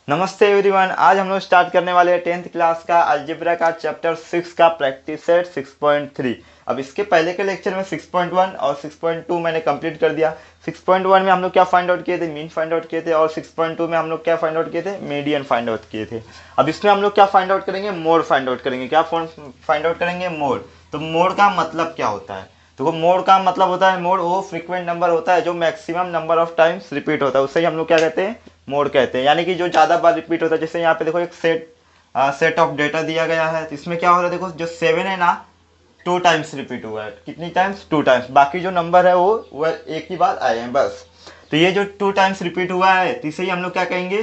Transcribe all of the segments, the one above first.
नमस्ते एवरीवन। आज हम लोग स्टार्ट करने वाले हैं 10th क्लास का अलजेब्रा का चैप्टर 6 का प्रैक्टिस सेट 6.3। अब इसके पहले के लेक्चर में 6.1 और 6.2 मैंने कंप्लीट कर दिया। 6.1 में हम लोग क्या फाइंड आउट किए थे, मीन फाइंड आउट किए थे, और 6.2 में हम लोग क्या फाइंड आउट किए थे, मीडियन फाइंड आउट किए थे। अब इसमें हम लोग क्या फाइंड आउट करेंगे, मोड फाइंड आउट करेंगे। क्या फाइंड आउट करेंगे, मोड। तो मोड का मतलब क्या होता है, देखो मोड का मतलब होता है, मोड वो फ्रीक्वेंट नंबर होता है जो maximum number of times repeat होता है, उससे ही हम लोग क्या कहते हैं, मोड कहते हैं। यानी कि जो ज़्यादा बार रिपीट होता है। जैसे यहाँ पे देखो एक सेट ऑफ डेटा दिया गया है, तो इसमें क्या हो रहा है, देखो जो 7 है ना, 2 टाइम्स रिपीट हुआ है। कितनी टाइम्स, 2 टाइम्स। बाकी जो नंबर है वो एक ही बार आए हैं बस। तो ये जो 2 टाइम्स रिपीट हुआ है, तो इसे ही हम लोग क्या कहेंगे,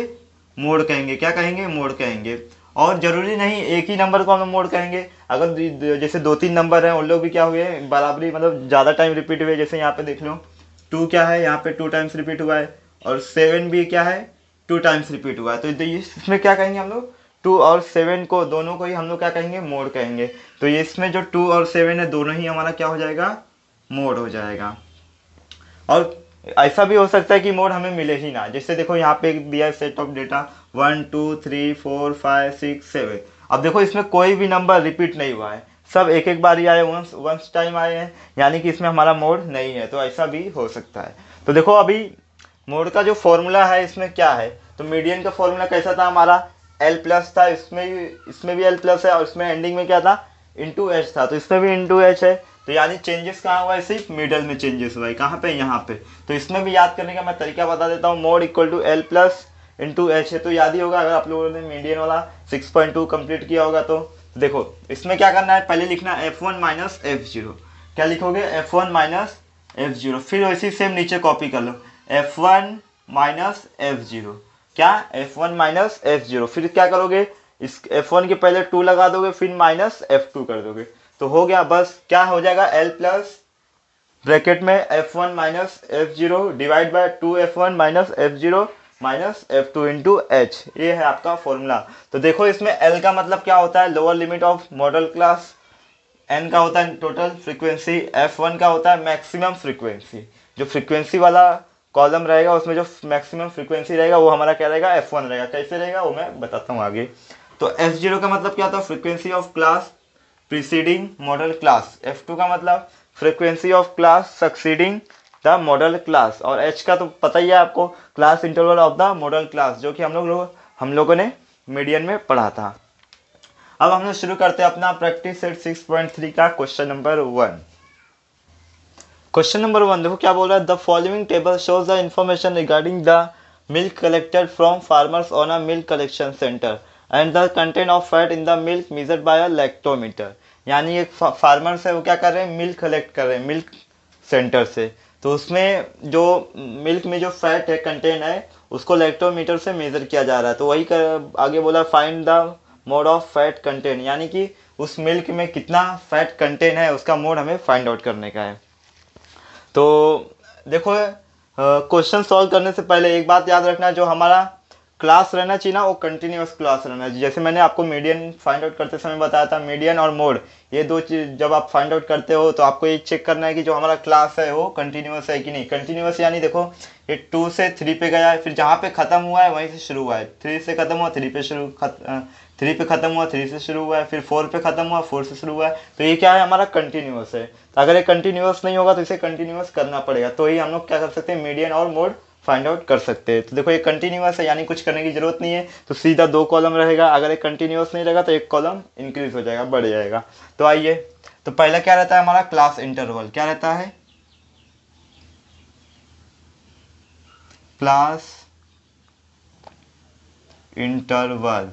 मोड कहेंगे। क्या कहेंगे, मोड कहेंगे। और जरूरी नहीं एक ही नंबर को हम लोग मोड कहेंगे। अगर जैसे 2-3 नंबर हैं, उन लोग भी क्या हुए, बराबरी मतलब ज़्यादा टाइम रिपीट हुए। जैसे यहाँ पे देख लो, 2 क्या है, यहाँ पे 2 टाइम्स रिपीट हुआ है, और 7 भी क्या है, 2 टाइम्स रिपीट हुआ है। तो इसमें क्या कहेंगे हम लोग, 2 और 7 को, दोनों को ही हम लोग क्या कहेंगे, मोड कहेंगे। तो ये इसमें जो 2 और 7 है, दोनों ही हमारा क्या हो जाएगा, मोड हो जाएगा। और ऐसा भी हो सकता है कि मोड हमें मिले ही ना। जैसे देखो यहाँ पे दिया है सेट ऑफ डेटा 1 2 3 4 5 6 7। अब देखो इसमें कोई भी नंबर रिपीट नहीं हुआ है, सब एक एक बार ही आए, वंस टाइम आए हैं। यानी कि इसमें हमारा मोड नहीं है। तो ऐसा भी हो सकता है। तो देखो अभी मोड का जो फॉर्मूला है इसमें क्या है, तो मीडियन का फॉर्मूला कैसा था हमारा, एल प्लस था। इसमें भी एल प्लस है, और इसमें एंडिंग में क्या था, इंटू एच था। तो इसमें भी इंटू एच है। तो यानी चेंजेस कहाँ हुआ है, सिर्फ मिडल में चेंजेस हुआ है। कहाँ पे, यहाँ पे। तो इसमें भी याद करने का मैं तरीका बता देता हूँ। Mode equal to L plus into H है, तो याद ही होगा अगर आप लोगों ने मीडियन वाला 6.2 कंप्लीट किया होगा। तो देखो इसमें क्या करना है, पहले लिखना F1 माइनस F0। क्या लिखोगे, F1 माइनस F0। फिर वैसे सेम नीचे कॉपी कर लो, F1 माइनस F0। क्या, F1 माइनस F0। फिर क्या करोगे, इस F1 के पहले 2 लगा दोगे, फिर माइनस F2 कर दोगे। तो हो गया, बस क्या हो जाएगा, L प्लस ब्रैकेट में F1 minus F0 divide by 2F1 minus F0 minus F2 into H. ये है आपका फॉर्मूला। तो देखो इसमें L का मतलब क्या होता है, lower limit of model class. N का होता है टोटल फ्रीक्वेंसी। F1 का होता है मैक्सिमम फ्रीक्वेंसी। जो फ्रीक्वेंसी वाला कॉलम रहेगा उसमें जो मैक्सिमम फ्रीक्वेंसी रहेगा वो हमारा क्या रहेगा, F1 रहेगा। कैसे रहेगा वो मैं बताता हूँ आगे। तो F0 का मतलब क्या था, frequency of class preceding model class. F2 का मतलब frequency of class succeeding the model class. और H का तो पता ही है आपको, class interval of the model class, जो कि हम लोगों ने मीडियन में पढ़ा था। अब हम लोग शुरू करते हैं अपना प्रैक्टिस सेट 6.3 का क्वेश्चन नंबर 1। क्वेश्चन नंबर 1 देखो क्या बोल रहा है, the following table shows the information regarding the milk collected from farmers on a milk collection centre and the content of fat in the milk measured by a lactometer. यानी एक farmers है, वो क्या कर रहे हैं, मिल्क कलेक्ट कर रहे हैं मिल्क सेंटर से। तो उसमें जो मिल्क में जो फैट है, कंटेंट है, उसको लैक्टोमीटर से मेजर किया जा रहा है। तो वही आगे बोला, find the mode of fat content. यानी कि उस मिल्क में कितना फैट कंटेंट है, उसका मोड हमें फाइंड आउट करने का है। तो देखो क्वेश्चन सॉल्व करने से पहले एक बात याद रखना, जो हमारा क्लास रहना चाहिए ना, वो कंटिन्यूअस क्लास रहना चाहिए। जैसे मैंने आपको मीडियन फाइंड आउट करते समय बताया था, मीडियन और मोड, ये दो चीज जब आप फाइंड आउट करते हो तो आपको ये चेक करना है कि जो हमारा क्लास है वो कंटिन्यूअस है कि नहीं। कंटिन्यूअस यानी देखो ये 2 से 3 पे गया है, फिर जहाँ पे खत्म हुआ है वहीं से शुरू हुआ है। 3 से खत्म हुआ, 3 पे 3 पे खत्म हुआ, 3 से शुरू हुआ है, फिर 4 पे खत्म हुआ, 4 से शुरू हुआ है। तो ये क्या है, हमारा कंटिन्यूअस है। तो अगर ये कंटिन्यूअस नहीं होगा तो इसे कंटिन्यूअस करना पड़ेगा, तो ही हम लोग क्या कर सकते हैं, मीडियन और मोड फाइंड आउट कर सकते हैं। तो देखो ये कंटिन्यूअस है, यानी कुछ करने की जरूरत नहीं है, तो सीधा 2 कॉलम रहेगा। अगर ये कंटिन्यूअस नहीं रहेगा तो एक कॉलम इंक्रीज हो जाएगा, बढ़ जाएगा। तो आइए, तो पहला क्या रहता है हमारा, क्लास इंटरवल। क्या रहता है, क्लास इंटरवल।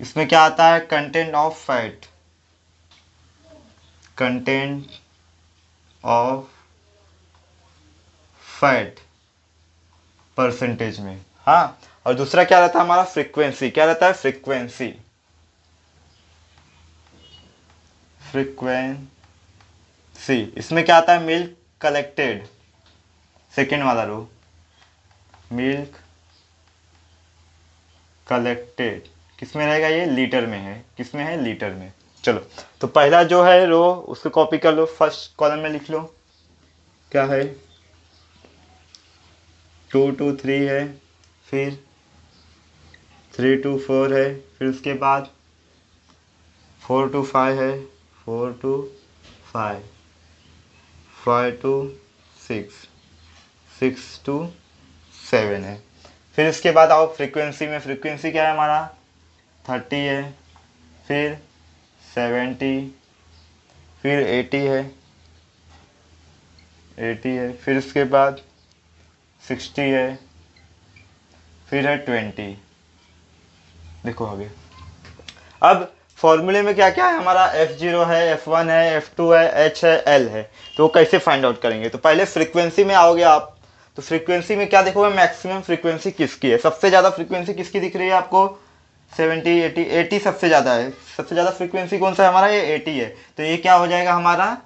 इसमें क्या आता है, content of fat, content of fat percentage में। हाँ, और दूसरा क्या रहता है हमारा, फ्रीक्वेंसी। क्या रहता है, फ्रीक्वेंसी, फ्रीक्वेंसी। इसमें क्या आता है, मिल्क कलेक्टेड, सेकेंड वाला रो, मिल्क कलेक्टेड किस में रहेगा, ये लीटर में है। किस में है, लीटर में। चलो, तो पहला जो है रो उसको कॉपी कर लो, फर्स्ट कॉलम में लिख लो। क्या है, 2 2 3 है, फिर 3 to 4 है, फिर उसके बाद 4 to 5 है, 4 to 5, 5 to 6, 6 to 7 है। फिर इसके बाद आओ फ्रीक्वेंसी में, फ्रीक्वेंसी क्या है हमारा 30 है, फिर 70, फिर 80 है, 80 है, फिर इसके बाद 60 है, फिर है 20। देखो आगे, अब फॉर्मूले में क्या क्या है हमारा, F0 है, F1 है, F2 है, H है, L है। तो कैसे फाइंड आउट करेंगे, तो पहले फ्रीक्वेंसी में आओगे आप, तो फ्रीक्वेंसी में क्या देखोगे, मैक्सिमम फ्रीक्वेंसी किसकी है, सबसे ज़्यादा फ्रीक्वेंसी किसकी दिख रही है आपको, 70, 80, 80 सबसे ज़्यादा है, सबसे ज़्यादा फ्रीक्वेंसी कौन सा है हमारा, ये 80 है। तो ये क्या हो जाएगा हमारा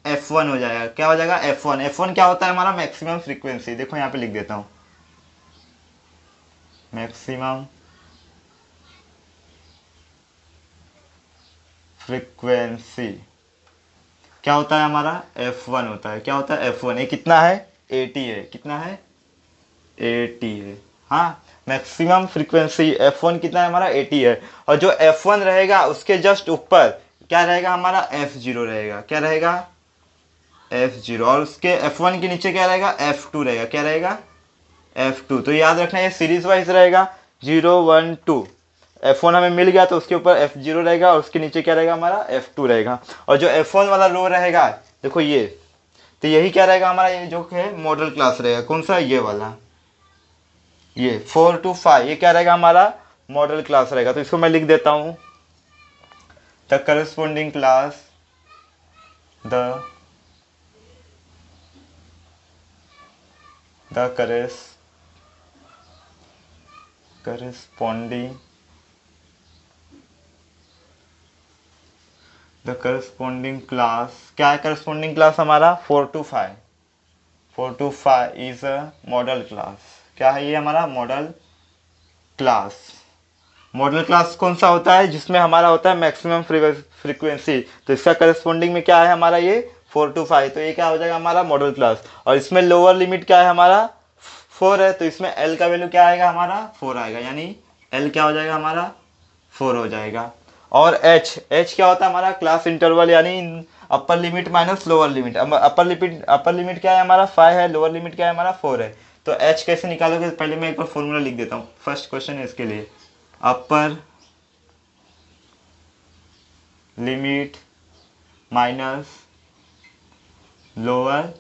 F1 हो जाएगा, क्या हो जाएगा F1। F1 क्या होता है हमारा मैक्सिमम फ्रीक्वेंसी, देखो यहाँ पे लिख देता हूँ, मैक्सिमम फ्रीक्वेंसी क्या होता है हमारा F1 होता है, क्या होता है F1। ये कितना है 80 है, कितना है 80 है। हाँ, मैक्सिमम फ्रीक्वेंसी F1 कितना है हमारा 80 है। और जो F1 रहेगा उसके जस्ट ऊपर क्या रहेगा हमारा F0 रहेगा, क्या रहेगा F0। और उसके F1 के नीचे क्या रहेगा F2 रहेगा, क्या रहेगा F2। तो याद रखना ये सीरीज वाइज रहेगा 0 1 2। F1 हमें मिल गया तो उसके ऊपर F0 रहेगा और उसके नीचे क्या रहेगा हमारा F2 रहेगा। और जो F1 वाला रो रहेगा देखो ये, तो यही क्या रहेगा हमारा, ये जो है मॉडल क्लास रहेगा, कौन सा ये वाला, ये 4 to 5, ये क्या रहेगा हमारा मॉडल क्लास रहेगा। तो इसको मैं लिख देता हूँ, the corresponding class, the corresponding the corresponding class, क्या है करस्पॉन्डिंग क्लास हमारा 4 to 5, 4 to 5 is a model class. क्या है ये हमारा मॉडल क्लास। मॉडल क्लास कौन सा होता है, जिसमें हमारा होता है मैक्सिमम फ्रीक्वेंसी। तो इसका करस्पॉन्डिंग में क्या है हमारा ये 4 to 5, तो ये क्या हो जाएगा हमारा मॉडल क्लास। और इसमें लोअर लिमिट क्या है हमारा 4 है, तो इसमें L का वैल्यू क्या आएगा हमारा 4 आएगा, यानी L क्या हो जाएगा हमारा 4 हो जाएगा। और H क्या होता है हमारा क्लास इंटरवल, यानी upper limit minus lower limit. Upper limit क्या है हमारा 5 है, लोअर लिमिट क्या है हमारा 4 है। तो H कैसे निकालोगे, पहले मैं एक बार फॉर्मूला लिख देता हूँ, फर्स्ट क्वेश्चन है इसके लिए, upper limit minus lower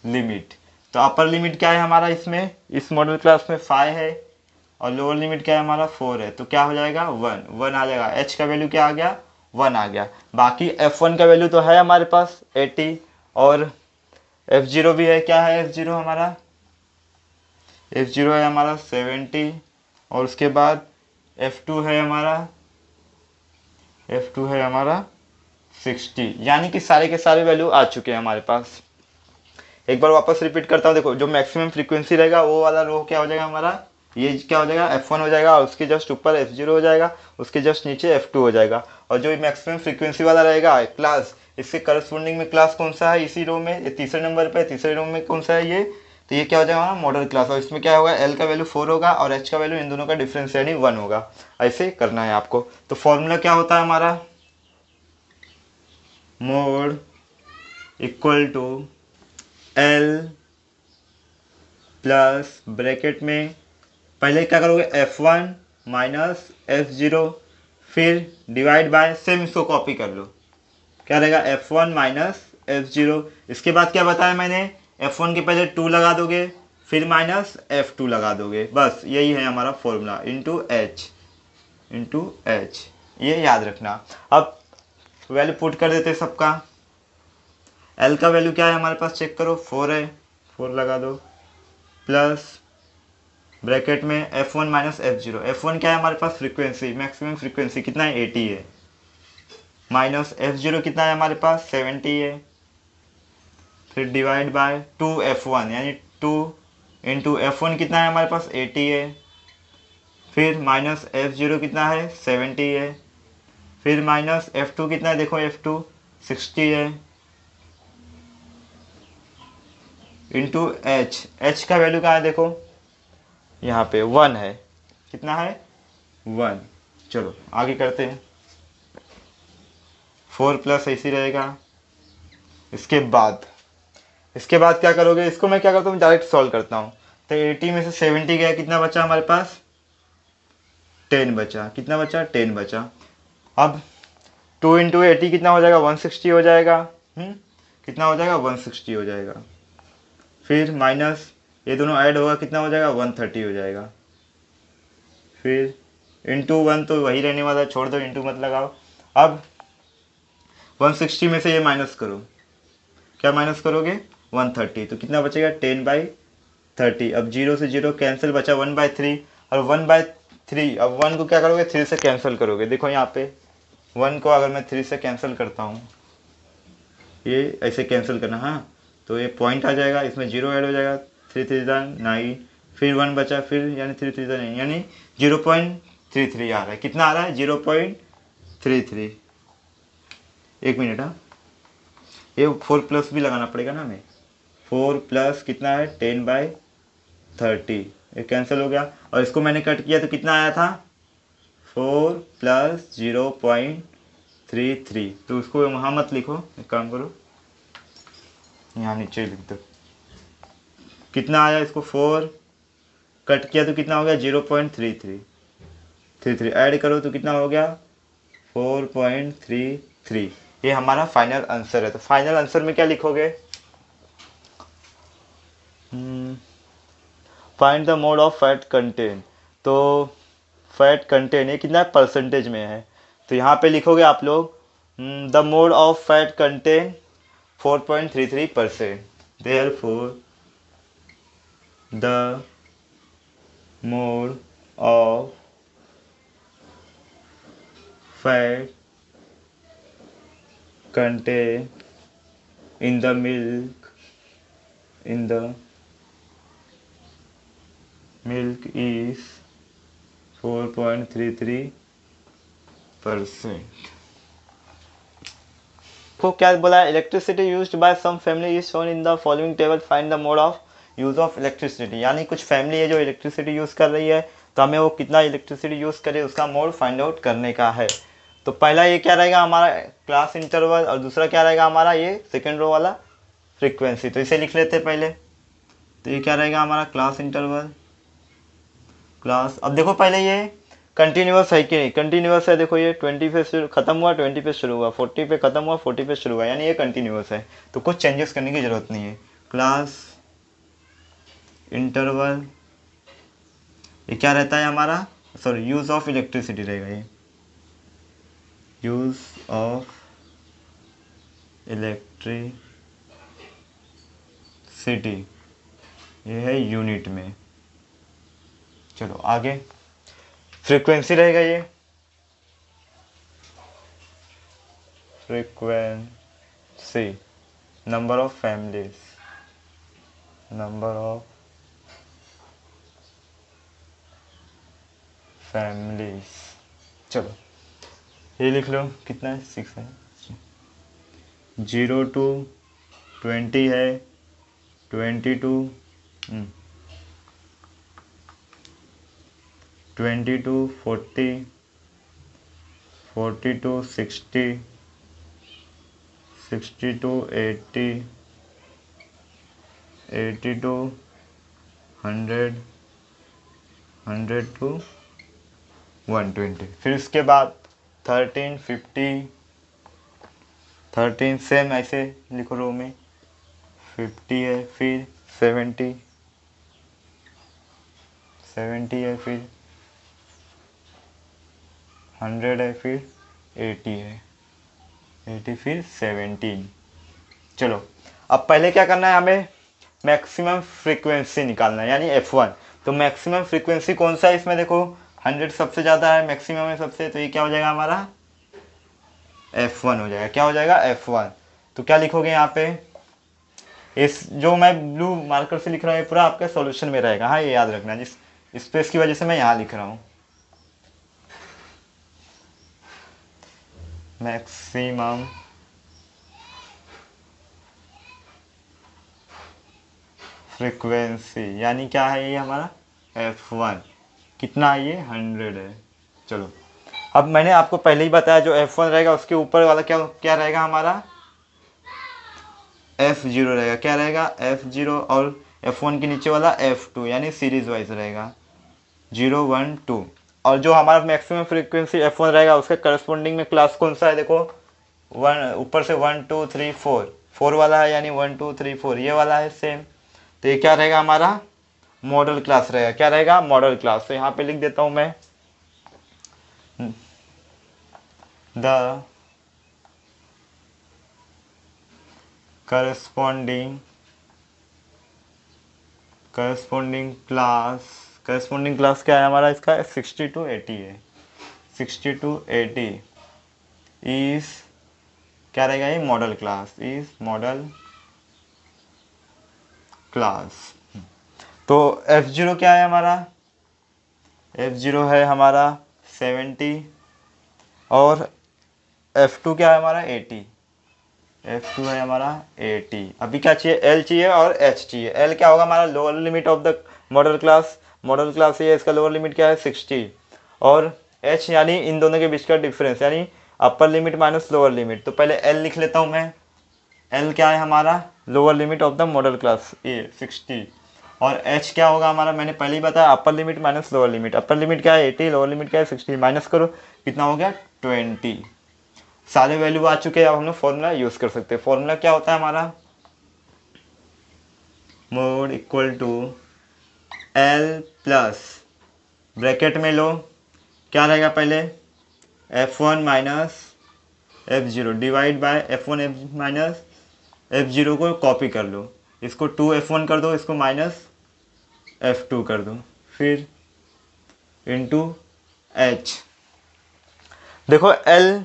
limit. तो अपर लिमिट क्या है हमारा इसमें, इस मॉडल क्लास में 5 है, और लोअर लिमिट क्या है हमारा 4 है, तो क्या हो जाएगा 1 आ जाएगा। H का वैल्यू क्या आ गया 1 आ गया। बाकी F1 का वैल्यू तो है हमारे पास 80, और F0 भी है, क्या है F0 हमारा, F0 है हमारा 70, और उसके बाद F2 है हमारा 60, यानी कि सारे के सारे वैल्यू आ चुके हैं हमारे पास। एक बार वापस रिपीट करता हूँ, देखो जो मैक्सिमम फ्रीक्वेंसी रहेगा वो वाला रो क्या हो जाएगा हमारा, ये क्या हो जाएगा F1 हो जाएगा, और उसके जस्ट ऊपर F0 हो जाएगा, उसके जस्ट नीचे F2 हो जाएगा। और जो मैक्सिमम फ्रीक्वेंसी वाला रहेगा क्लास, इसके करस्पॉन्डिंग में क्लास कौन सा है इसी रो में, ये तीसरे नंबर पे, तीसरे रो में कौन सा है ये, तो ये क्या हो जाएगा हमारा मॉडल क्लास। और इसमें क्या होगा L का वैल्यू 4 होगा और H का वैल्यू इन दोनों का डिफरेंस यानी 1 होगा। ऐसे करना है आपको। तो फॉर्मूला क्या होता है हमारा, mode equal to L plus bracket में पहले क्या करोगे F1 माइनस F0, फिर डिवाइड बाय, सेम इसको कॉपी कर लो, क्या रहेगा F1 माइनस F0। इसके बाद क्या बताया मैंने, F1 के पहले 2 लगा दोगे, फिर माइनस F2 लगा दोगे, बस यही है हमारा फॉर्मूला, इंटू एच, ये याद रखना। अब वैल्यू पुट कर देते सबका। L का वैल्यू क्या है हमारे पास, चेक करो 4 है, 4 लगा दो, प्लस ब्रैकेट में F1 माइनस F0। F1 क्या है हमारे पास फ्रीक्वेंसी, मैक्सिमम फ्रीक्वेंसी कितना है 80 है, माइनस F0 कितना है हमारे पास 70 है, फिर डिवाइड बाय 2F1, यानी 2 इंटू F1 कितना है हमारे पास 80 है, फिर माइनस F0 कितना है 70 है, फिर माइनस F2 कितना है, देखो F2 60 है, इंटू H का वैल्यू कहाँ है देखो यहाँ पे 1 है, कितना है 1। चलो आगे करते हैं। 4 प्लस ऐसी रहेगा। इसके बाद क्या करोगे, इसको मैं क्या करता हूँ डायरेक्ट सॉल्व करता हूँ। तो 80 में से 70 गया, कितना बचा हमारे पास, 10 बचा। कितना बचा, 10 बचा। अब 2 इंटू 80 कितना हो जाएगा, 160 हो जाएगा। कितना हो जाएगा, 160 हो जाएगा। फिर माइनस ये दोनों ऐड होगा, कितना हो जाएगा, 130 हो जाएगा। फिर इंटू 1 तो वही रहने वाला है, छोड़ दो, इंटू मत लगाओ। अब 160 में से ये माइनस करो, क्या माइनस करोगे, 130। तो कितना बचेगा, 10/30। अब 0 से 0 कैंसिल, बचा 1/3। और 1/3, अब 1 को क्या करोगे, 3 से कैंसिल करोगे। देखो यहाँ पे 1 को अगर मैं 3 से कैंसिल करता हूँ, ये ऐसे कैंसिल करना, हाँ, तो ये पॉइंट आ जाएगा, इसमें 0 ऐड हो जाएगा। 3 3 9, फिर 1 बचा, फिर यानी 3 3 9 यानी 0.33 आ रहा है। कितना आ रहा है, 0.33। एक मिनट, हाँ, ये 4 प्लस भी लगाना पड़ेगा ना हमें। 4 प्लस कितना है, 10/30। ये कैंसिल हो गया, और इसको मैंने कट किया तो कितना आया था, 4 प्लस 0.33। तो उसको वहाँ मत लिखो, एक काम करो, यहाँ नीचे लिख दो। कितना आया, इसको 4 कट किया तो कितना हो गया, 0.33 ऐड करो तो कितना हो गया, 4.33। ये हमारा फाइनल आंसर है। तो फाइनल आंसर में क्या लिखोगे, find the mode of fat content. तो फैट कंटेंट ये कितना परसेंटेज में है, तो यहाँ पे लिखोगे आप लोग the mode of fat content 4.33%। Therefore the mode of fat contain in the milk is 4.33%। को क्या बोला है, electricity used by some family is shown in the following table, find the mode of use of electricity. यानी कुछ family है जो electricity use कर रही है, तो हमें वो कितना इलेक्ट्रिसिटी यूज़ करे उसका मोड फाइंड आउट करने का है। तो पहला ये क्या रहेगा हमारा, क्लास इंटरवल, और दूसरा क्या रहेगा हमारा, ये सेकेंड रो वाला फ्रीक्वेंसी। तो इसे लिख लेते हैं पहले। तो ये क्या रहेगा हमारा, क्लास इंटरवल, क्लास। अब देखो पहले ये कंटिन्यूअस है कि नहीं, कंटिन्यूअस है। देखो ये 20 पे शुरू खत्म हुआ, 20 पे शुरू हुआ, 40 पे खत्म हुआ, 40 पे शुरू हुआ, यानी ये कंटिन्यूअस है। तो कुछ चेंजेस करने की जरूरत नहीं है। क्लास इंटरवल ये क्या रहता है हमारा, सॉरी, यूज ऑफ इलेक्ट्रिसिटी रहेगा ये, यूज ऑफ इलेक्ट्रिसिटी, ये है यूनिट में। चलो आगे, फ्रीक्वेंसी रहेगा ये, frequency, number of families, number of families. चलो ये लिख लो, कितना है, 6 है। 0 to 20 है, 20 to 40, 40 to 60, 60 to 80, 80 to 100, 100 to 120। फिर उसके बाद 13, 50, 13 सेम ऐसे लिखो रो में, 50 है, फिर 70, 70 है, फिर 100 है, फिर 80 है, 80 फिर 17। चलो अब पहले क्या करना है, हमें मैक्सिमम फ्रीक्वेंसी निकालना है, यानी F1। तो मैक्सिमम फ्रीक्वेंसी कौन सा है इसमें, देखो 100 सबसे ज़्यादा है मैक्सिमम है सबसे, तो ये क्या हो जाएगा हमारा, F1 हो जाएगा। क्या हो जाएगा, F1। तो क्या लिखोगे यहाँ पे, इस जो मैं ब्लू मार्कर से लिख रहा हूँ ये पूरा आपके सॉल्यूशन में रहेगा, हाँ, ये याद रखना, जिस स्पेस की वजह से मैं यहाँ लिख रहा हूँ। मैक्सिमम फ्रीक्वेंसी यानी क्या है, ये हमारा F1। कितना है ये, 100 है। चलो, अब मैंने आपको पहले ही बताया जो F1 रहेगा उसके ऊपर वाला क्या क्या रहेगा हमारा F0 रहेगा। क्या रहेगा F0, और F1 के नीचे वाला F2, यानी सीरीज वाइज रहेगा 0 1 2। और जो हमारा मैक्सिमम फ्रीक्वेंसी F1 रहेगा उसके करस्पॉन्डिंग में क्लास कौन सा है, देखो वन ऊपर से 1 2 3 4 4 वाला है, यानी 1 2 3 4 ये वाला है सेम। तो ये क्या रहेगा हमारा मॉडल क्लास रहेगा। क्या रहेगा मॉडल क्लास। तो यहाँ पे लिख देता हूँ मैं द करस्पॉन्डिंग क्लास क्या है हमारा इसका 60 to 80 है। 60 to 80 इज क्या रहेगा ये model class, is model class. तो F0 क्या है हमारा, F0 है हमारा 70, और F2 क्या है हमारा 80। F2 है हमारा 80। अभी क्या चाहिए L चाहिए और H चाहिए। L क्या होगा हमारा lower limit of the model class. Model class ये इसका लोअर लिमिट क्या है 60, और H यानी इन दोनों के बीच का डिफरेंस, यानी upper limit minus lower limit. तो पहले L लिख लेता हूँ मैं। L क्या है हमारा lower limit of the model class ये 60, और H क्या होगा हमारा मैंने पहले ही बताया upper limit minus lower limit. Upper limit क्या है 80, लोअर लिमिट क्या है 60, माइनस करो कितना हो गया 20। सारे वैल्यू आ चुके हैं। अब हम लोग फॉर्मूला यूज कर सकते हैं। फॉर्मूला क्या होता है हमारा mode equal to L plus bracket में लो क्या रहेगा पहले F1 minus F0 divide bye F1 minus F0 को कॉपी कर लो, इसको 2F1 कर दो, इसको माइनस F2 कर दो, फिर इंटू H। देखो L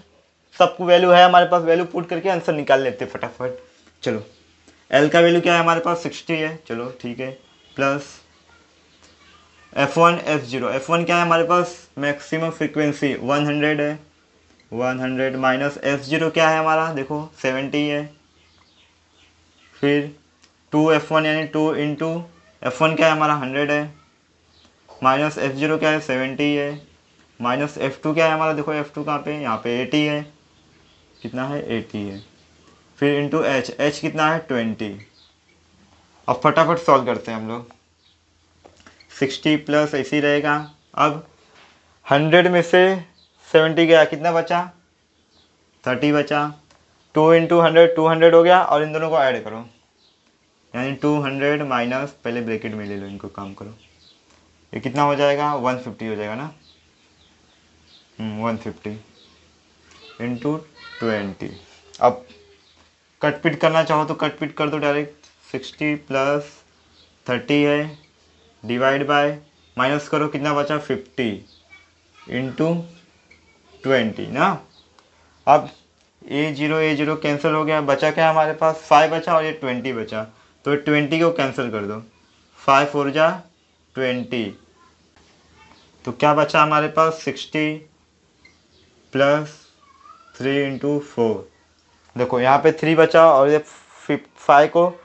सबको वैल्यू है हमारे पास, वैल्यू पुट करके आंसर निकाल लेते हैं फटाफट। चलो L का वैल्यू क्या है हमारे पास 60 है, चलो ठीक है, प्लस F1 F0 क्या है हमारे पास मैक्सिमम फ्रीक्वेंसी 100 है, 100 माइनस F0 क्या है हमारा देखो 70 है, फिर 2F1 यानी 2 इंटू F1 क्या है हमारा 100 है, माइनस F0 क्या है 70 है, माइनस F2 क्या है हमारा देखो F2 कहाँ पे यहाँ पे 80 है, कितना है 80 है, फिर इंटू H कितना है 20। अब फटाफट सॉल्व करते हैं हम लोग। 60 प्लस ऐसे रहेगा। अब 100 में से 70 गया, कितना बचा 30 बचा। 2 इंटू 100 200 हो गया, और इन दोनों को ऐड करो, यानी 200 माइनस पहले ब्रैकेट में ले लो, इनको काम करो, ये कितना हो जाएगा 150 हो जाएगा ना। 150 इंटू 20। अब कट पिट करना चाहो तो कट पिट कर दो डायरेक्ट। 60 प्लस 30 है डिवाइड बाय माइनस करो कितना बचा 50 इंटू 20 ना। अब A0 कैंसिल हो गया, बचा क्या हमारे पास 5 बचा, और ये 20 बचा, तो 20 को कैंसिल कर दो, 5 4 जा 20, तो क्या बचा हमारे पास 60 प्लस 3 इंटू 4। देखो यहाँ पे 3 बचा, और ये 5 को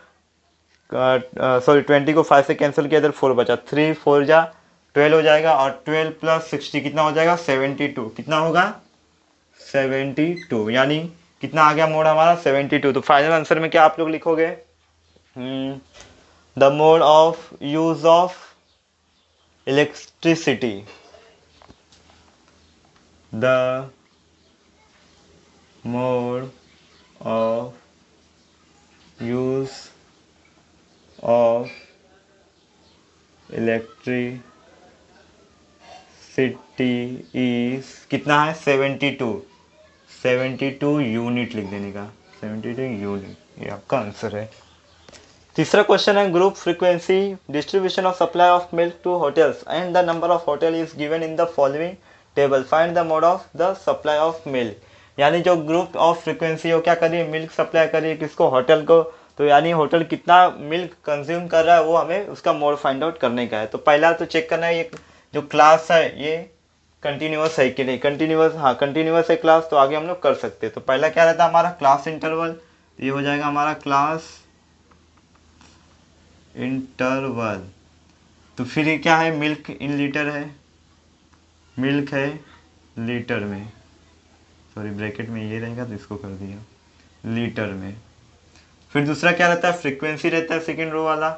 सॉरी 20 को 5 से कैंसिल किया, इधर 4 बचा, 3 4 जा 12 हो जाएगा, और 12 प्लस 60 कितना हो जाएगा 72, कितना होगा 72, यानी कितना आ गया मोड हमारा 72। तो फाइनल आंसर में क्या आप लोग लिखोगे the mode of use of electricity, the mode of use of electricity is कितना है 72 यूनिट लिख देने का, 72 यूनिट, ये आपका आंसर है। तीसरा क्वेश्चन है group frequency distribution of supply of milk to hotels and the number of hotel is given in the following table, find the mode of the supply of milk. यानी जो group of frequency हो क्या करिए milk supply करिए किसको hotel को, तो यानी होटल कितना मिल्क कंज्यूम कर रहा है वो हमें उसका मोड फाइंड आउट करने का है। तो पहला तो चेक करना है ये जो क्लास है ये कंटिन्यूअस है कि नहीं, कंटिन्यूअस, हाँ कंटिन्यूअस है क्लास, तो आगे हम लोग कर सकते हैं। तो पहला क्या रहता है हमारा क्लास इंटरवल, ये हो जाएगा हमारा क्लास इंटरवल। तो फिर ये क्या है मिल्क इन लीटर है, मिल्क है लीटर में, सॉरी ब्रैकेट में ये रहेगा तो इसको कर दिया, लीटर में। फिर दूसरा क्या रहता है, फ्रीक्वेंसी रहता है सेकेंड रो वाला।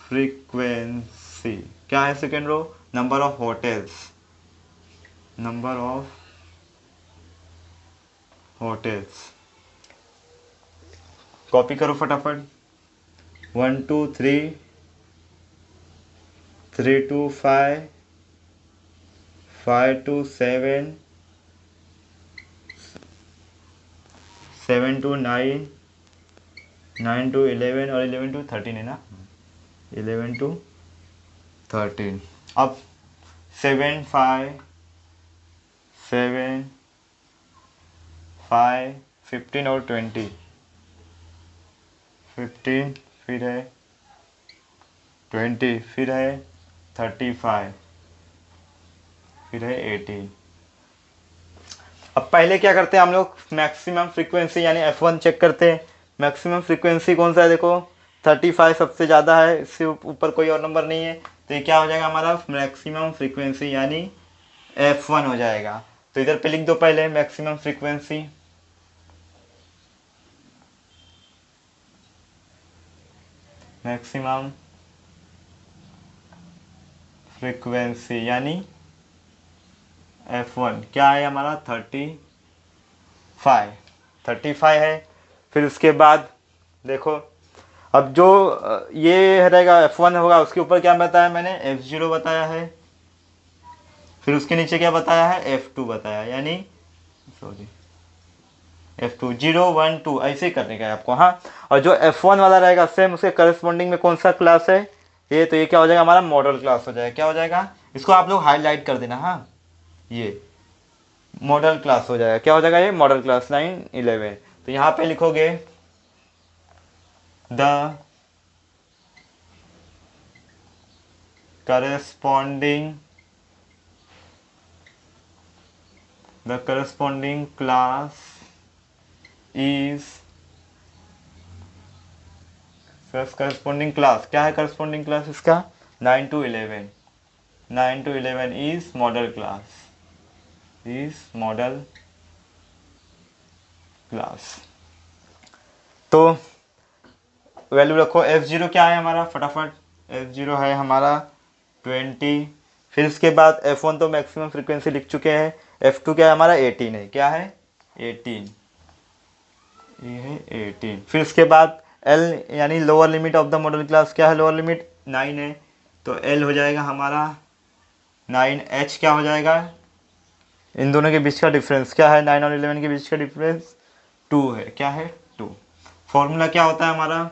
फ्रीक्वेंसी क्या है second row, number of hotels, number of hotels. Copy करो फटाफट, 1 2 3, 3 2 5, 5 2 7, 7 2 9, 9 2 11 और 11 2 13 है ना, 11 2 13। अब 7 5 7 5 15 और 20, 15 फिर है 20 फिर है 35 फिर है 18। अब पहले क्या करते हैं हम लोग, मैक्सिमम फ्रीक्वेंसी यानी F1 चेक करते हैं। मैक्सिमम फ्रीक्वेंसी कौन सा है, देखो 35 सबसे ज़्यादा है, इससे ऊपर कोई और नंबर नहीं है, तो ये क्या हो जाएगा हमारा मैक्सिमम फ्रीक्वेंसी यानी F1 हो जाएगा। तो इधर पे लिख दो पहले मैक्सिमम फ्रीक्वेंसी, मैक्सिमम फ्रीक्वेंसी यानी F1 क्या है हमारा 35 है। फिर उसके बाद देखो, अब जो ये रहेगा F1 होगा, उसके ऊपर क्या बताया मैंने, F0 बताया है। फिर उसके नीचे क्या बताया है, F2 बताया, यानी सॉरी F2 0 1 2 ऐसे करने का है आपको। हाँ, और जो F1 वाला रहेगा सेम उसके करस्पॉन्डिंग में कौन सा क्लास है ये, तो ये क्या हो जाएगा हमारा मॉडल क्लास हो जाएगा। क्या हो जाएगा, इसको आप लोग हाईलाइट कर देना। हाँ, ये मॉडल क्लास हो जाएगा। क्या हो जाएगा ये मॉडल क्लास 9 11। तो यहाँ पे लिखोगे the corresponding class is corresponding class क्या है, corresponding class इसका 9 to 11, 9 to 11 is model class, is model class। तो वैल्यू रखो, F0 क्या है हमारा फटाफट, F0 है हमारा 20। फिर उसके बाद F1 तो मैक्सिमम फ्रीक्वेंसी लिख चुके हैं, F2 क्या है हमारा 18 है, क्या है 18, ये है 18। फिर उसके बाद L यानी lower limit of the model class क्या है, लोअर लिमिट 9 है, तो L हो जाएगा हमारा 9। H क्या हो जाएगा, इन दोनों के बीच का डिफरेंस क्या है, 9 और 11 के बीच का डिफरेंस 2 है, क्या है 2। फॉर्मूला क्या होता है हमारा,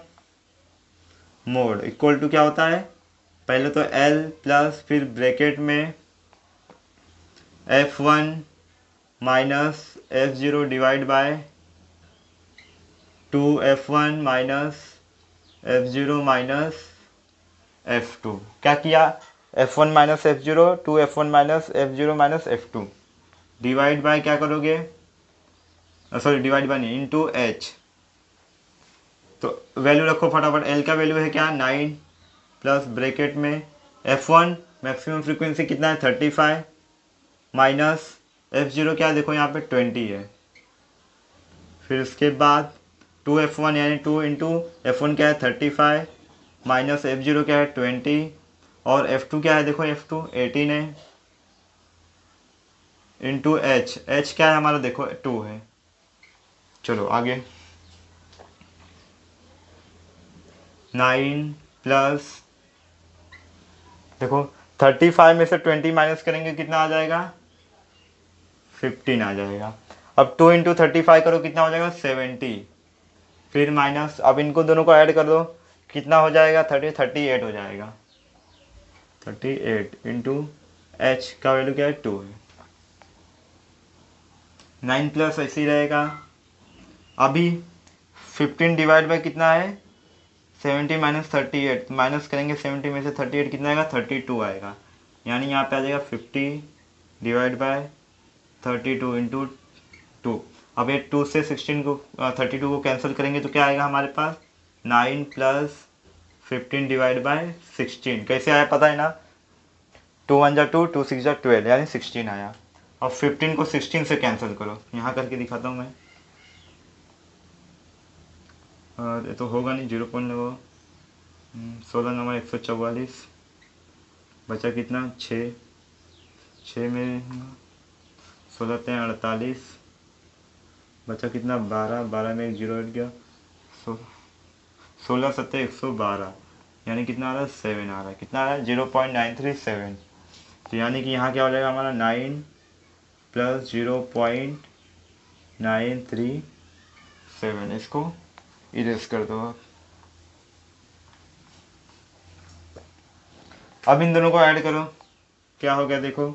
मोड इक्वल टू क्या होता है, पहले तो L प्लस फिर ब्रैकेट में F1 minus F0 divide by 2F1 minus F0 minus F2। क्या किया, F1 minus F0, 2F1 minus F0 minus F2 divide by क्या करोगे, सॉरी डिवाइड बाय नहीं, इनटू H। तो वैल्यू रखो फटाफट, L का वैल्यू है क्या 9 प्लस ब्रैकेट में F1 मैक्सिमम फ्रीक्वेंसी कितना है 35 माइनस F0 क्या है देखो यहाँ पे 20 है। फिर उसके बाद 2F1 यानी 2 इंटू F1 क्या है 35 माइनस F0 क्या है 20 और F2 क्या है देखो F2 18 है इंटू H क्या है हमारा देखो 2 है। चलो आगे 9 प्लस देखो 35 में से 20 माइनस करेंगे कितना आ जाएगा 15 आ जाएगा। अब 2 इंटू 35 करो कितना हो जाएगा 70, फिर माइनस, अब इनको दोनों को ऐड कर दो कितना हो जाएगा 38 हो जाएगा। 38 इंटू H का वैल्यू क्या है 2 है। 9 प्लस ऐसे ही रहेगा। अभी 15 डिवाइड बाय कितना है 70 माइनस 38, माइनस करेंगे 70 में से 38 कितना आएगा 32 आएगा, यानी यहाँ पे आ जाएगा 50 डिवाइड बाय 32 इंटू 2। अब ये 2 से 16 को 32 को कैंसिल करेंगे तो क्या आएगा हमारे पास 9 प्लस 15 डिवाइड बाय 16। कैसे आया पता है ना, 2 1 जा 2, 2 6 जा 12 यानी 16 आया। और 15 को 16 से कैंसिल करो, यहाँ करके दिखाता हूँ मैं। और ये तो होगा नहीं, 0 पॉइंट लगाओ। 16 नंबर 144, बचा कितना 6, 6 में 16 पे 48, बचा कितना 12, 12 में एक जीरो हट गया, 16 सत्ते 112, यानी कितना आ रहा है 7 आ रहा है। कितना आ रहा है 0.937। तो यानी कि यहाँ क्या हो जाएगा हमारा 9 प्लस 0.937। इसको इरेज कर दो आप। अब इन दोनों को ऐड करो, क्या हो गया देखो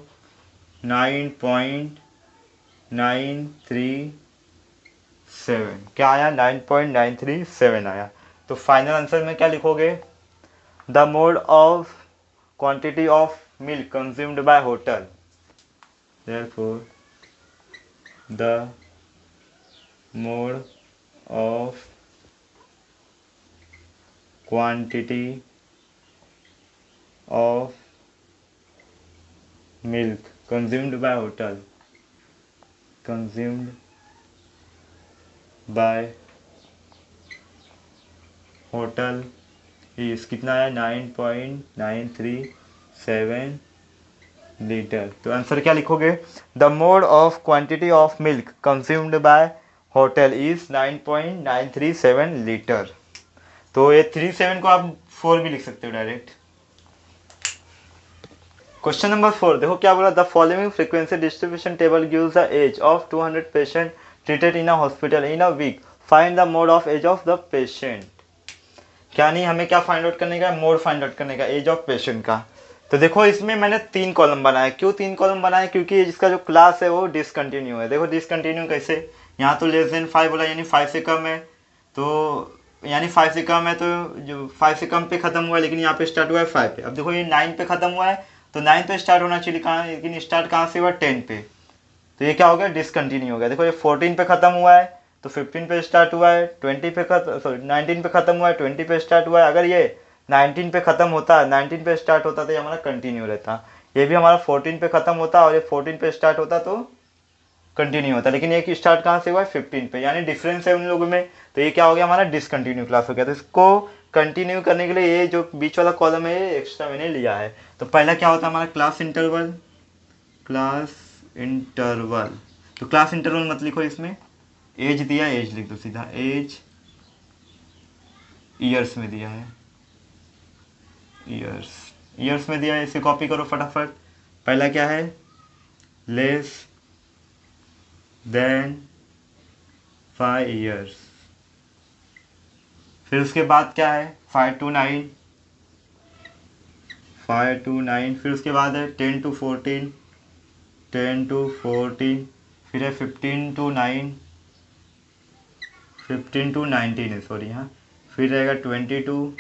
9.937। क्या आया 9.937 आया। तो फाइनल आंसर में क्या लिखोगे, the mode of quantity of milk consumed by hotel, therefore the mode of quantity of milk consumed by hotel is कितना है 9.937 लीटर। तो आंसर क्या लिखोगे, the mode of quantity of milk consumed by hotel is 9.937 litre. तो ये 37 को आप 4 भी लिख सकते हो डायरेक्ट। क्वेश्चन नंबर 4 देखो क्या बोला, the following frequency distribution table gives the age of 200 patient treated in a hospital in a week, find the mode of age of the patient. क्या नहीं, हमें क्या फाइंड आउट करने का, मोड फाइंड आउट करने का एज ऑफ पेशेंट का। तो देखो इसमें मैंने 3 कॉलम बनाए। क्यों 3 कॉलम बनाए, क्योंकि इसका जो क्लास है वो डिसकंटिन्यू है। देखो डिसकंटिन्यू कैसे, यहाँ तो लेस देन 5 बोला, यानी 5 से कम है, तो यानी 5 से कम है, तो जो 5 से कम पे खत्म हुआ है, लेकिन यहाँ पे स्टार्ट हुआ है 5 पे। अब देखो ये 9 पे खत्म हुआ है, तो 9 पे स्टार्ट होना चाहिए कहाँ, लेकिन स्टार्ट कहाँ से हुआ 10 पे, तो ये क्या हो गया डिसकंटिन्यू हो गया। देखो ये 14 पे खत्म हुआ है, तो 15 पे स्टार्ट हुआ है, 20 पे सॉरी 19 पे खत्म हुआ है, 20 पे स्टार्ट हुआ है। अगर ये 19 पे खत्म होता, 19 पे स्टार्ट होता तो ये हमारा कंटिन्यू रहता। ये भी हमारा 14 पे खत्म होता और ये 14 पे स्टार्ट होता तो कंटिन्यू होता, लेकिन एक स्टार्ट कहाँ से हुआ है 15 पे, यानी डिफरेंस है उन लोगों में। तो ये क्या हो गया हमारा डिसकंटिन्यू क्लास हो गया। तो इसको कंटिन्यू करने के लिए ये जो बीच वाला कॉलम है ये एक्स्ट्रा मैंने लिया है। तो पहला क्या होता है हमारा क्लास इंटरवल, क्लास इंटरवल। तो क्लास इंटरवल मत लिखो, इसमें एज दिया, एज लिख दो सीधा, एज ईयर्स में दिया है, ईयर्स में दिया है, इसे कॉपी करो फटाफट। पहला क्या है, लेस देन 5 ईयर्स। फिर उसके बाद क्या है 5 to 9, 5 to 9। फिर उसके बाद है 10 to 14, 10 to 14। फिर है 15 to 9, 15 to 19 है सॉरी, हाँ। फिर रहेगा 20 to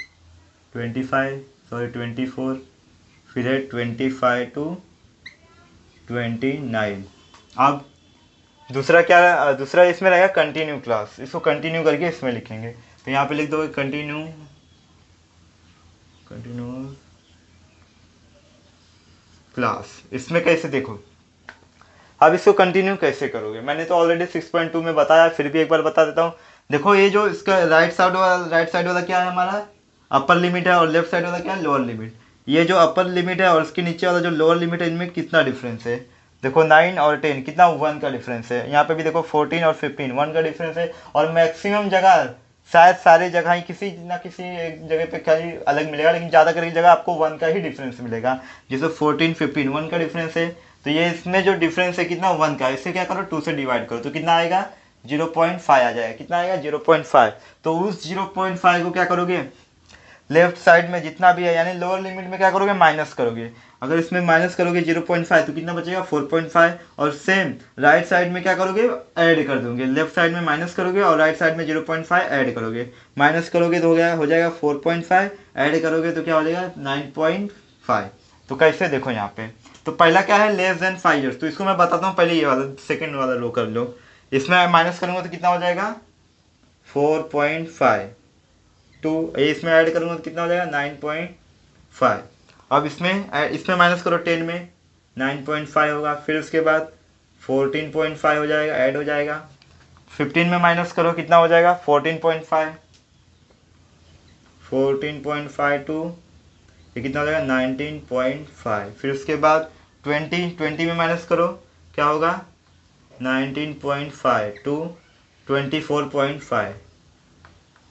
25 सॉरी 24। फिर है 25 to 29। अब दूसरा क्या, दूसरा इसमें रहेगा कंटिन्यू क्लास, इसको कंटिन्यू करके इसमें लिखेंगे। तो यहाँ पे लिख दो कंटिन्यू क्लास। इसमें कैसे देखो, अब इसको कंटिन्यू कैसे करोगे, मैंने तो ऑलरेडी 6.2 में बताया, फिर भी एक बार बता देता हूँ। देखो ये जो इसका राइट साइड वाला क्या है हमारा अपर लिमिट है, और लेफ्ट साइड वाला क्या है लोअर लिमिट। ये जो अपर लिमिट है और इसके नीचे वाला जो लोअर लिमिट है, इनमें कितना डिफरेंस है, देखो 9 और 10 कितना 1 का डिफरेंस है। यहाँ पे भी देखो 14 और 15 1 का डिफरेंस है। और मैक्सिमम जगह शायद सारी जगह ही किसी ना किसी एक जगह पे कहीं अलग मिलेगा, लेकिन ज़्यादा करके जगह आपको 1 का ही डिफरेंस मिलेगा। जैसे 14 15 1 का डिफरेंस है, तो ये इसमें जो डिफरेंस है कितना 1 का, इससे क्या करो 2 से डिवाइड करो, तो कितना आएगा 0.5 आ जाएगा। कितना आएगा 0.5। तो उस 0.5 को क्या करोगे, लेफ्ट साइड में जितना भी है यानी लोअर लिमिट में क्या करोगे माइनस करोगे। अगर इसमें माइनस करोगे 0.5 तो कितना बचेगा 4.5। और सेम राइट साइड में क्या करोगे ऐड कर दोगे, लेफ्ट साइड में माइनस करोगे और राइट साइड में 0.5 ऐड करोगे। माइनस करोगे तो हो जाएगा 4.5, ऐड करोगे तो क्या हो जाएगा 9.5। तो कैसे देखो यहाँ पे, तो पहला क्या है लेस देन 5 ईयर्स, तो इसको मैं बताता हूँ। पहले ये वाला सेकेंड वाला रो कर लो, इसमें माइनस करूँगा तो कितना हो जाएगा 4.5, टू इसमें ऐड करूँगा तो कितना हो जाएगा 9.5। अब इसमें माइनस करो 10 में 9.5 होगा। फिर उसके बाद 14.5 हो जाएगा, ऐड हो जाएगा। 15 में माइनस करो कितना हो जाएगा 14.5, 14.5 टू ये कितना हो जाएगा 19.5। फिर उसके बाद 20 में माइनस करो क्या होगा 19.5 टू 24.5,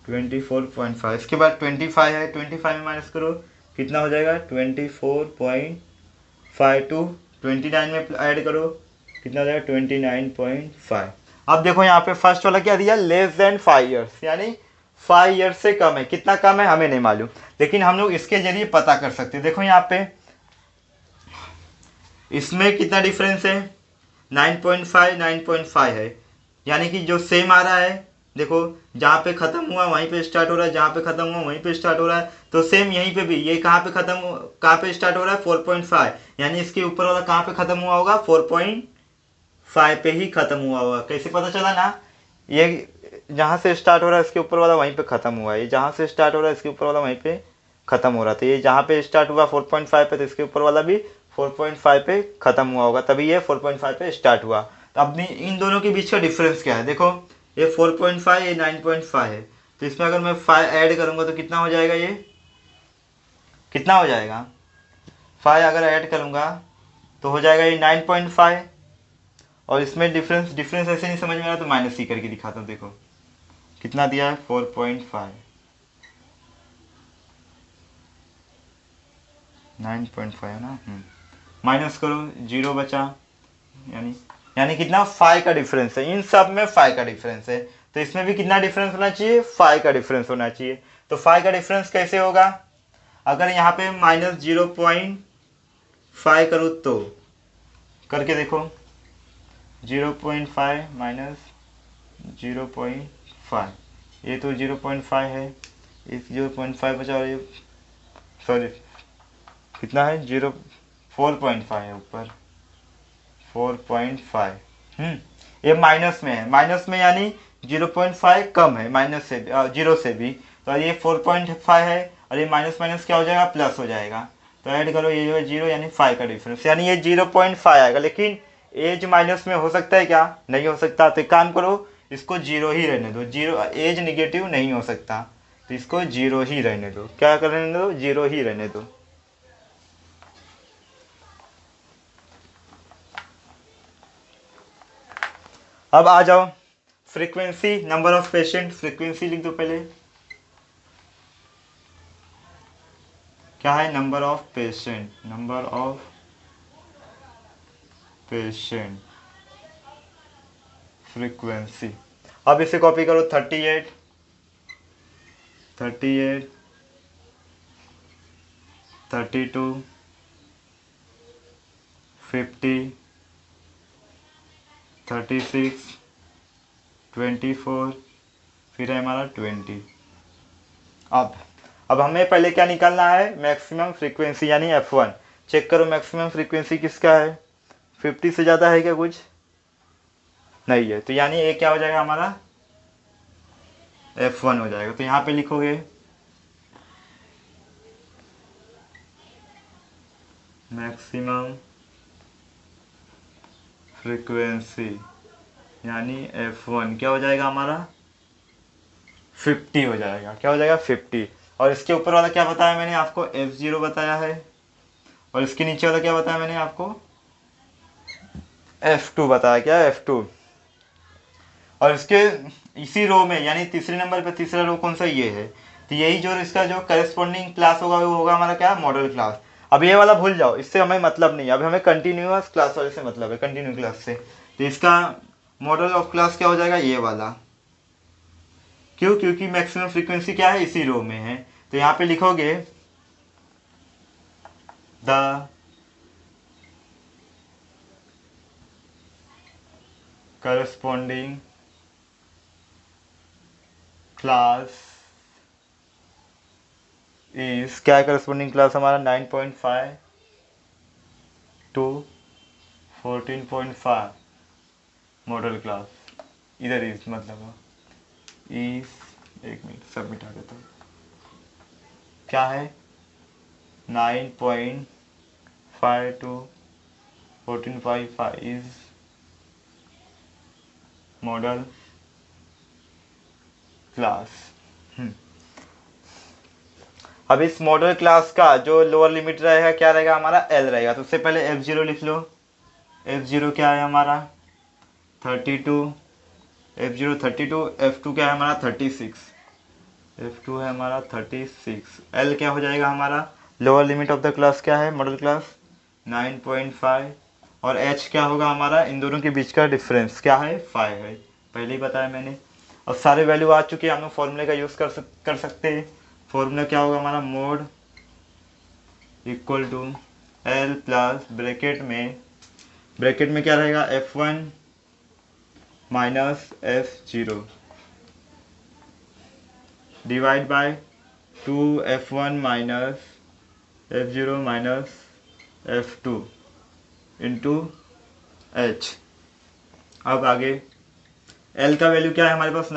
24.5। इसके बाद 25 है, 25 में माइनस करो कितना हो जाएगा 24.5 टू 29 में ऐड करो कितना हो जाएगा 29.5। अब देखो यहाँ पे फर्स्ट वाला क्या दिया, लेस देन 5 ईयर्स, यानी 5 ईयर्स से कम है। कितना कम है हमें नहीं मालूम, लेकिन हम लोग इसके जरिए पता कर सकते हैं। देखो यहाँ पे इसमें कितना डिफरेंस है 9.5, 9.5 है, यानी कि जो सेम आ रहा है। देखो जहाँ पे खत्म हुआ वहीं पे स्टार्ट हो रहा है, जहाँ पे खत्म हुआ वहीं पे स्टार्ट हो रहा है। तो सेम यहीं पे भी ये कहाँ पे खत्म, कहाँ पे स्टार्ट हो रहा है 4.5, यानी इसके ऊपर वाला कहाँ पे खत्म हुआ होगा 4.5 पे ही खत्म हुआ होगा। कैसे पता चला ना, ये जहाँ से स्टार्ट हो रहा है इसके ऊपर वाला वहीं पे खत्म हुआ है, ये जहाँ से स्टार्ट हो रहा है इसके ऊपर वाला वहीं पे खत्म हो रहा था। ये जहाँ पे स्टार्ट हुआ 4.5 पे तो इसके ऊपर वाला भी 4.5 पे खत्म हुआ होगा, तभी ये 4.5 पे स्टार्ट हुआ। तो अपनी इन दोनों के बीच का डिफरेंस क्या है, देखो ये 4.5 ये 9.5 है, तो इसमें अगर मैं 5 ऐड करूँगा तो कितना हो जाएगा, ये कितना हो जाएगा 5 अगर ऐड करूँगा तो हो जाएगा ये 9.5। और इसमें डिफरेंस डिफरेंस ऐसे नहीं समझ में आ रहा तो माइनस सी करके दिखाता हूँ। देखो कितना दिया है 4.5, 9.5 है ना, माइनस करो जीरो बचा, यानी यानी कितना 5 का डिफरेंस है, इन सब में 5 का डिफरेंस है। तो इसमें भी कितना डिफरेंस होना चाहिए 5 का डिफरेंस होना चाहिए। तो 5 का डिफरेंस कैसे होगा, अगर यहाँ पे -0.5 करूँ तो करके देखो 0.5 -0.5, ये तो 0.5 है, इस 0.5 बचा, और ये सॉरी कितना है 4.5 है ऊपर 4.5। ये माइनस में है, माइनस में यानी 0.5 कम है माइनस से, जीरो से भी। तो ये 4.5 है और ये माइनस माइनस क्या हो जाएगा प्लस हो जाएगा। तो ऐड करो ये जो है जीरो, यानी 5 का डिफरेंस, यानी ये 0.5 आएगा। लेकिन एज माइनस में हो सकता है क्या, नहीं हो सकता। तो एक काम करो इसको जीरो ही रहने दो, जीरो एज निगेटिव नहीं हो सकता, तो इसको जीरो ही रहने दो। क्या करने दो, जीरो ही रहने दो। अब आ जाओ frequency, number of patient, frequency लिख दो पहले। क्या है number of patient, number of patient frequency. अब इसे कॉपी करो 38, 38, 32, 50, 36, 24, फिर है हमारा 20। अब हमें पहले क्या निकालना है, मैक्सिमम फ्रीक्वेंसी यानी F1। चेक करो मैक्सिमम फ्रीक्वेंसी किसका है, 50 से ज़्यादा है क्या, कुछ नहीं है। तो यानी ये क्या हो जाएगा हमारा F1 हो जाएगा। तो यहाँ पे लिखोगे मैक्सिमम फ्रीक्वेंसी यानी F1 क्या हो जाएगा हमारा 50 हो जाएगा। क्या हो जाएगा 50। और इसके ऊपर वाला क्या बताया मैंने आपको, F0 बताया है। और इसके नीचे वाला क्या बताया मैंने आपको, F2 बताया। क्या F2। और इसके इसी रो में यानी तीसरे नंबर पे तीसरा रो कौन सा, ये है। तो यही जो इसका जो करस्पॉन्डिंग क्लास होगा वो होगा हमारा क्या, मॉडल क्लास। अब ये वाला भूल जाओ, इससे हमें मतलब नहीं है। अभी हमें कंटिन्यूअस क्लास वाले से मतलब है, कंटिन्यू क्लास से। तो इसका मॉडल ऑफ क्लास क्या हो जाएगा, ये वाला। क्यों, क्योंकि मैक्सिमम फ्रीक्वेंसी क्या है, इसी रो में है। तो यहाँ पे लिखोगे द करस्पॉन्डिंग क्लास इस, क्या करस्पॉन्डिंग क्लास हमारा 9.5 टू 14.5 मॉडल क्लास। इधर इस मतलब इस, एक मिनट सब मिटा देता हूँ। क्या है 9.5 टू 14.5 इज मॉडल क्लास। अब इस मॉडल क्लास का जो लोअर लिमिट रहेगा क्या रहेगा हमारा, एल रहेगा। तो उससे पहले F0 लिख लो। F0 क्या है हमारा 32, F0 32, F2 क्या है हमारा 36, F2 है हमारा 36। L क्या हो जाएगा हमारा, lower limit of the class क्या है, मॉडल क्लास 9.5। और H क्या होगा हमारा, इन दोनों के बीच का डिफरेंस क्या है 5 है, पहले ही बताया मैंने। अब सारे वैल्यू आ चुके हैं, हम लोग फॉर्मूले का यूज़ कर सकते हैं। फॉर्मूला क्या होगा हमारा, mode equal to L plus bracket में क्या रहेगा F1 minus F0 divide by 2F1 minus F0 minus F2 into H। अब आगे L का वैल्यू क्या है हमारे पास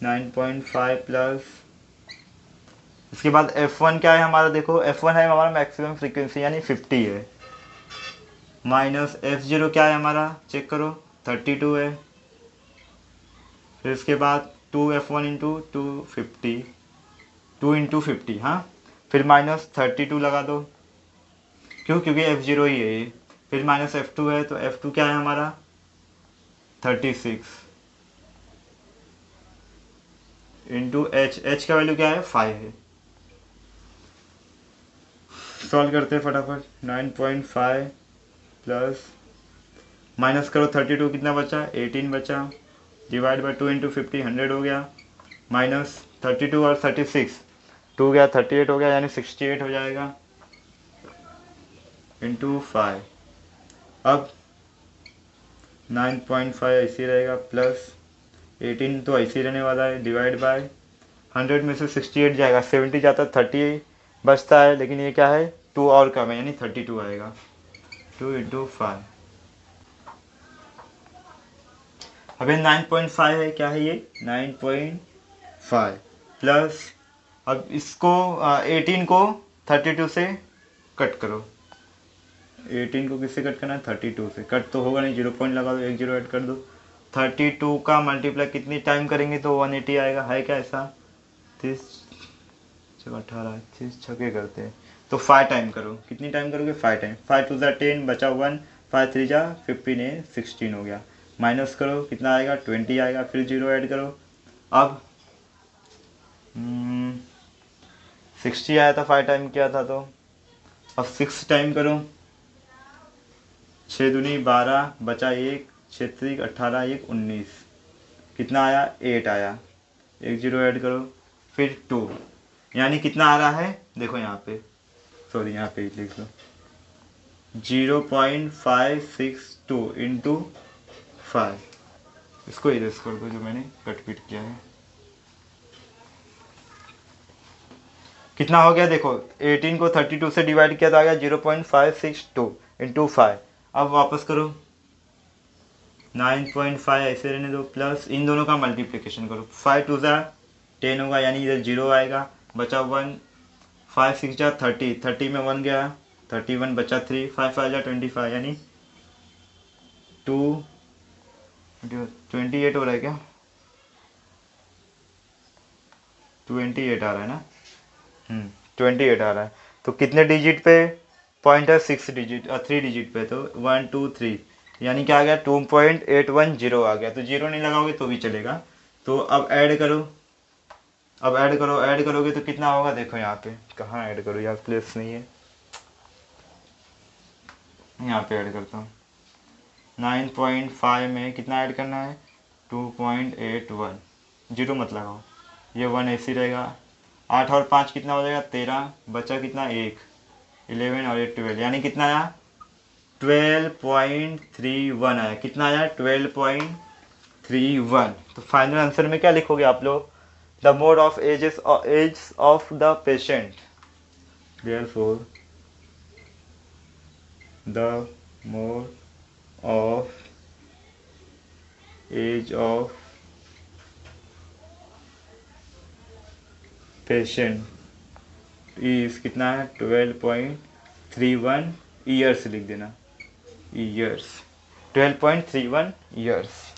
9.5 प्लस इसके बाद F1 क्या है हमारा, देखो F1 है हमारा मैक्सिमम फ्रीक्वेंसी यानी 50 है, माइनस F0 क्या है हमारा चेक करो 32 है। फिर इसके बाद 2F1 इंटू 250, 2 इंटू 50 हाँ, फिर माइनस 32 लगा दो, क्यों, क्योंकि F0 ही है ये। फिर माइनस F2 है, तो F2 क्या है हमारा 36 इंटू H का वैल्यू क्या है 5 है। सॉल्व करते हैं फटाफट, 9.5 प्लस माइनस करो 32 कितना बचा 18 बचा, डिवाइड बाई 2 इंटू 50 100 हो गया, माइनस 32 और 36 2 गया 38 हो गया यानी 68 हो जाएगा इंटू 5। अब 9.5 ऐसे रहेगा प्लस 18 तो ऐसे ही रहने वाला है, डिवाइड बाय 100 में से 68 जाएगा, 70 जाता है 30 बचता है, लेकिन ये क्या है 2 और कम है यानी 32 आएगा। 2 इंटू 5, अभी 9.5 है, क्या है ये 9.5 प्लस, अब इसको 18 को 32 से कट करो, 18 को किससे कट करना है 32 से, कट तो होगा नहीं, 0 पॉइंट लगा दो, एक 0 ऐड कर दो। 32 का मल्टीप्लाई कितनी टाइम करेंगे तो 180 आएगा, है क्या ऐसा, 30 18 30 छके करते हैं तो 5 टाइम करो, कितनी टाइम करोगे 5 टाइम, 5 टू ज़ा 10 बचा 1, 5 3 जा 15 16 हो गया, माइनस करो कितना आएगा 20 आएगा, फिर 0 ऐड करो। अब 60 आया था 5 टाइम किया था, तो अब 6 टाइम करो, 6 दूनी 12 बचा 1, 6 3 18 1 19, कितना आया 8 आया, एक 0 ऐड करो, फिर 2, यानी कितना आ रहा है देखो यहाँ पे, सॉरी यहाँ पे लिख लो 0.562 इंटू 5, इसको इरेज कर दो जो मैंने कट पीट किया है। कितना हो गया देखो, 18 को 32 से डिवाइड किया तो आ गया 0.562 इंटू 5। अब वापस करो 9.5 ऐसे रहने दो, प्लस इन दोनों का मल्टीप्लिकेशन करो, 5 टू ज़ा 10 होगा यानी इधर 0 आएगा, बचा 1, 5 6 जा 30, 30 में 1 गया 31 बचा 3, 5 5 जा 25 यानी 2 28 हो रहा है क्या, 28 आ रहा है ना, 28 आ रहा है। तो कितने डिजिट पे पॉइंट है 6 डिजिट 3 डिजिट पे, तो 1 2 3 यानी क्या आ गया 2.810 आ गया, तो जीरो नहीं लगाओगे तो भी चलेगा। तो अब ऐड करो, अब ऐड करोगे तो कितना होगा देखो यहाँ पे, कहाँ ऐड करो यार प्लेस नहीं है, यहाँ पे ऐड करता हूँ, 9.5 में कितना ऐड करना है 2.81, जीरो मत लगाओ, ये 1 ऐसे ही रहेगा, 8 और 5 कितना हो जाएगा 13, बचा कितना 1, 11 और 8 12, यानी कितना आया 12.31 आया, कितना आया 12.31। तो फाइनल आंसर में क्या लिखोगे आप लोग, the mode of age of the patient, therefore the mode of age of patient is कितना है 12.31 ईयर्स लिख देना, ईयर्स 12.31 years.